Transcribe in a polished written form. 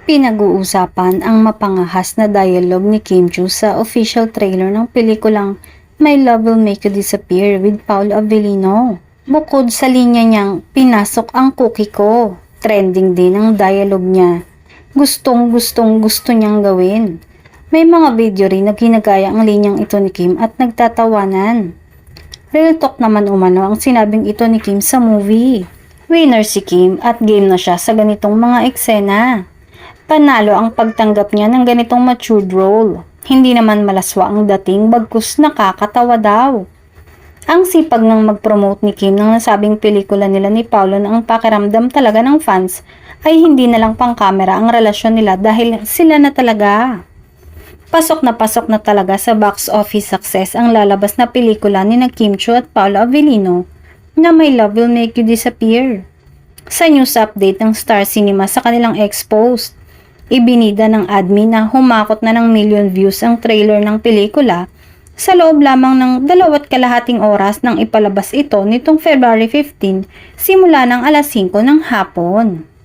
Pinag-uusapan ang mapangahas na dialogue ni Kim Chu sa official trailer ng pelikulang My Love Will Make You Disappear with Paolo Avellino. Bukod sa linya niyang "Pinasok ang cookie ko", trending din ang dialogue niya. Gusto niyang gawin. May mga video rin na ginagaya ang linyang ito ni Kim at nagtatawanan. Real talk naman umano ang sinabing ito ni Kim sa movie. Winner si Kim at game na siya sa ganitong mga eksena. Panalo ang pagtanggap niya ng ganitong matured role. Hindi naman malaswa ang dating, bagkus nakakatawa daw. Ang sipag ng mag-promote ni Kim ng nasabing pelikula nila ni Paolo na ang pakiramdam talaga ng fans ay hindi na lang pang kamera ang relasyon nila dahil sila na talaga. Pasok na talaga sa box office success ang lalabas na pelikula ni Kim Chu at Paolo Avellino na My Love Will Make You Disappear. Sa news update ng Star Cinema sa kanilang ex-post, ibinida ng admin na humakot na ng million views ang trailer ng pelikula sa loob lamang ng 2.5 oras nang ipalabas ito nitong February 15 simula ng alas 5 ng hapon.